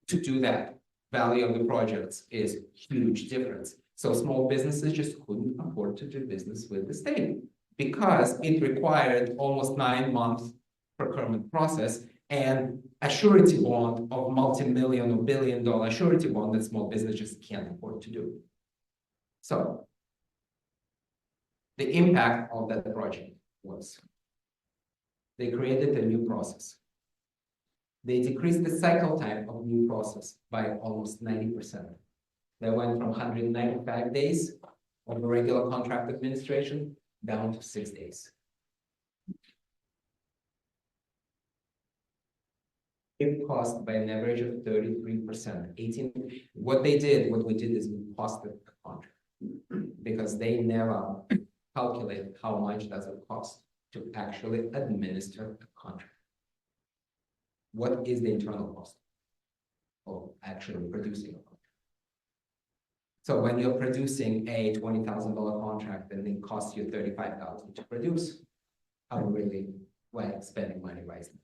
Speaker 3: to do that. Value of the projects is huge difference. So small businesses just couldn't afford to do business with the state because it required almost 9-month procurement process and a surety bond of multi-million or billion-dollar surety bond that small businesses can't afford to do. So the impact of that project was they created a new process. They decreased the cycle time of new process by almost 90%. They went from 195 days of the regular contract administration down to 6 days. It cost by an average of 33%. What we did is we costed the contract because they never calculate how much does it cost to actually administer a contract. What is the internal cost of actually producing a contract? So when you're producing a $20,000 contract and it costs you $35,000 to produce, I'm really spending money wisely.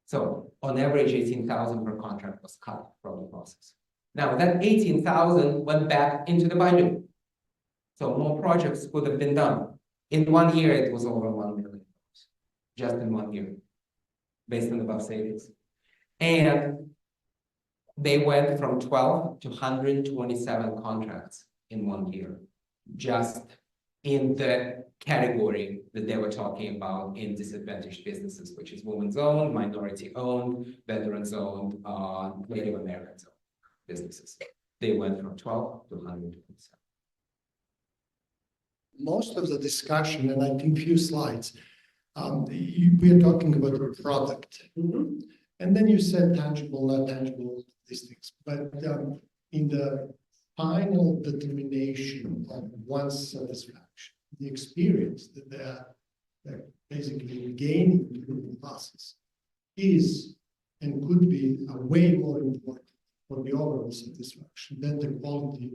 Speaker 3: So on average, $18,000 per contract was cut from the process. Now that $18,000 went back into the budget. So more projects could have been done. In 1 year, it was over $1 million, just in 1 year, based on above savings. And They went from 12 to 127 contracts in 1 year, just in the category that they were talking about in disadvantaged businesses, which is women's owned, minority owned, veterans owned, Native Americans owned businesses. They went from 12 to 127.
Speaker 5: Most of the discussion, and I think few slides, we are talking about the product. And then you said tangible, not tangible, these things. But in the final determination of one's satisfaction, the experience that they're basically gaining through the process is and could be a way more important for the overall satisfaction than the quality,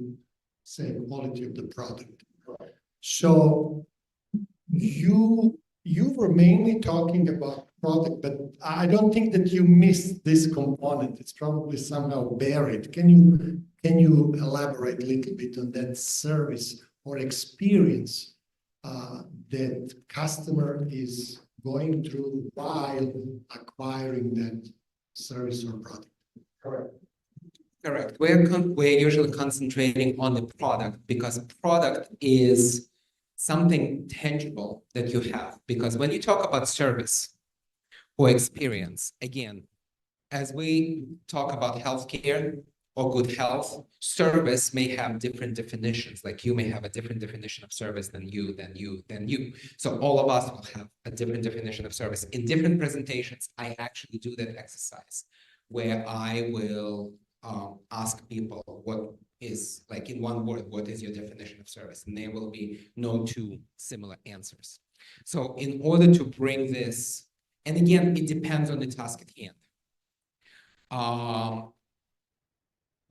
Speaker 5: say, quality of the product. So you were mainly talking about product, but I don't think that you missed this component. It's probably somehow buried. Can you elaborate a little bit on that service or experience that customer is going through while acquiring that service or product?
Speaker 3: Correct. We're usually concentrating on the product because product is something tangible that you have. Because when you talk about service or experience, again, as we talk about healthcare or good health, service may have different definitions. Like you may have a different definition of service than you. So all of us will have a different definition of service. In different presentations, I actually do that exercise where I will ask people what is, like in one word, what is your definition of service? And there will be no two similar answers. So in order to bring this, and again, it depends on the task at hand.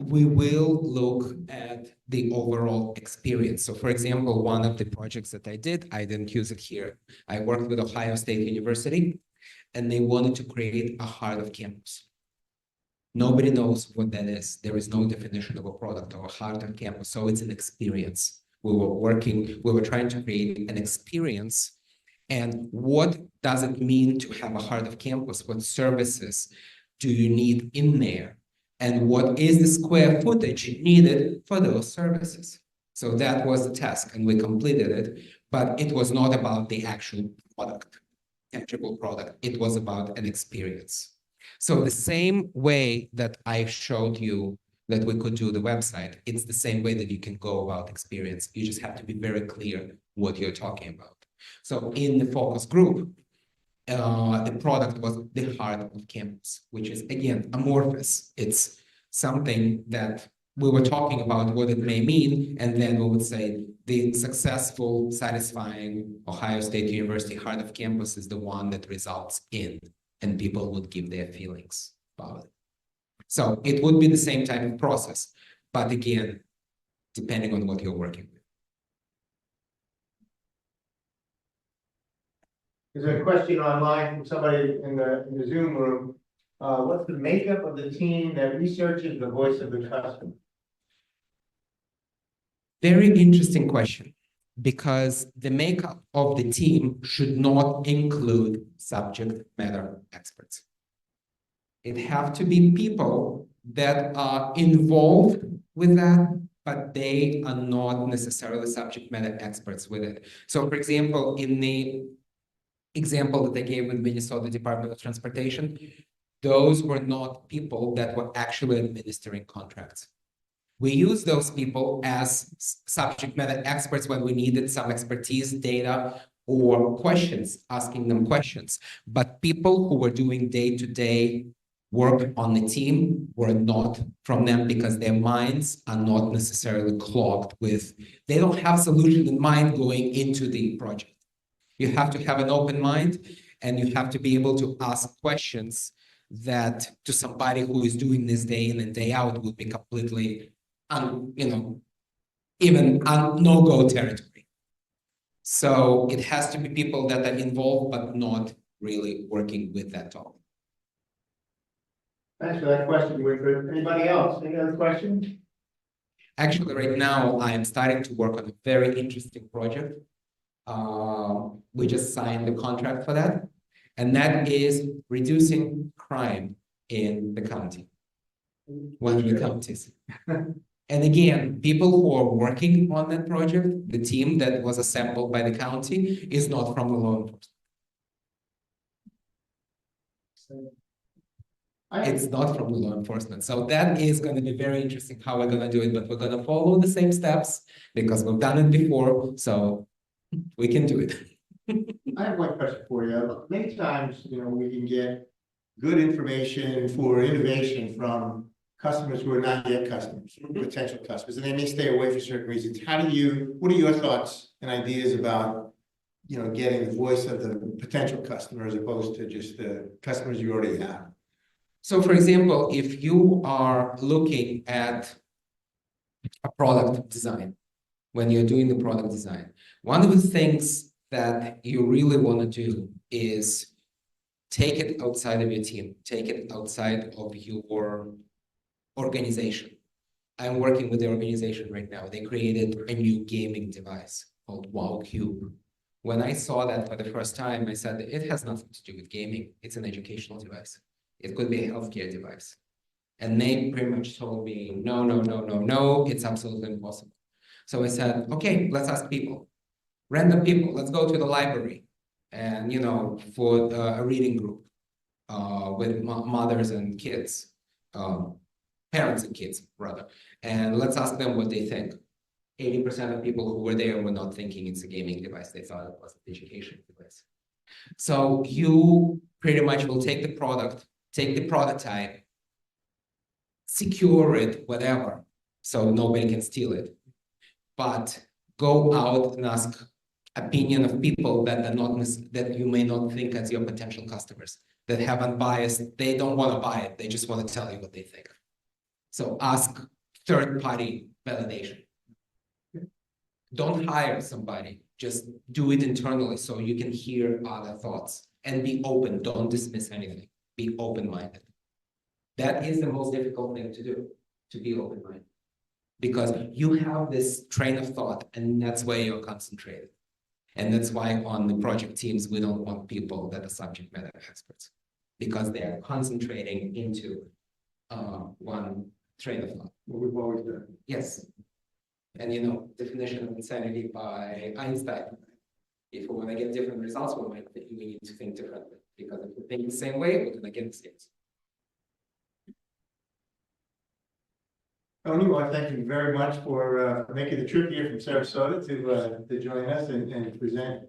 Speaker 3: We will look at the overall experience. So for example, one of the projects that I didn't use it here. I worked with Ohio State University and they wanted to create a heart of campus. Nobody knows what that is. There is no definition of a product or a heart of campus. So it's an experience. We were trying to create an experience. And what does it mean to have a heart of campus? What services do you need in there? And what is the square footage needed for those services? So that was the task and we completed it, but it was not about the actual product, tangible product. It was about an experience. So the same way that I showed you that we could do the website, it's the same way that you can go about experience. You just have to be very clear what you're talking about. So in the focus group, the product was the heart of campus, which is, again, amorphous. It's something that we were talking about what it may mean, and then we would say the successful, satisfying Ohio State University heart of campus is the one that results in, and people would give their feelings about it. So it would be the same type of process, but again, depending on what you're working with.
Speaker 1: There's a question online from somebody in the Zoom room. What's the makeup of the team that researches the voice of the customer?
Speaker 3: Very interesting question, because the makeup of the team should not include subject matter experts. It have to be people that are involved with that, but they are not necessarily subject matter experts with it. So for example, in the example that I gave with Minnesota Department of Transportation, those were not people that were actually administering contracts. We use those people as subject matter experts when we needed some expertise, data, or questions, asking them questions. But people who were doing day-to-day work on the team were not from them because their minds are not necessarily clogged with, they don't have solution in mind going into the project. You have to have an open mind and you have to be able to ask questions that to somebody who is doing this day in and day out would be completely, even no-go territory. So it has to be people that are involved, but not really working with that topic.
Speaker 1: Thanks for that question, Winfred. Anybody else? Any other questions?
Speaker 3: Actually, right now, I am starting to work on a very interesting project. We just signed the contract for that, and that is reducing crime in the county. one of the counties. And again, people who are working on that project, the team that was assembled by the county is not from the law enforcement. It's not from the law enforcement. So that is going to be very interesting how we're going to do it, but we're going to follow the same steps because we've done it before, so we can do it.
Speaker 1: I have one question for you. Many times, we can get good information for innovation from customers who are not yet customers, potential customers, and they may stay away for certain reasons. What are your thoughts and ideas about, getting the voice of the potential customer as opposed to just the customers you already have?
Speaker 3: So for example, if you are looking at a product design, when you're doing the product design, one of the things that you really want to do is take it outside of your team, take it outside of your organization. I'm working with the organization right now. They created a new gaming device called Wow Cube. When I saw that for the first time, I said, it has nothing to do with gaming. It's an educational device. It could be a healthcare device. And they pretty much told me, no, it's absolutely impossible. So I said, okay, let's ask people, random people. Let's go to the library and, for a reading group with mothers and kids, parents and kids, rather. And let's ask them what they think. 80% of people who were there were not thinking it's a gaming device. They thought it was an education device. So you pretty much will take the product, take the prototype, secure it, whatever, so nobody can steal it. But go out and ask opinion of people that are not that you may not think as your potential customers, that have unbiased, they don't want to buy it, they just want to tell you what they think. So ask third-party validation. Don't hire somebody, just do it internally so you can hear other thoughts and be open. Don't dismiss anything. Be open-minded. That is the most difficult thing to do, to be open-minded. Because you have this train of thought and that's where you're concentrated. And that's why on the project teams, we don't want people that are subject matter experts because they are concentrating into one train of thought.
Speaker 1: What we've always done.
Speaker 3: Yes. And definition of insanity by Einstein. If we want to get different results, we need to think differently. Because if we think the same way, we're going to get the same.
Speaker 1: Tony, well, thank you very much for making the trip here from Sarasota to join us and present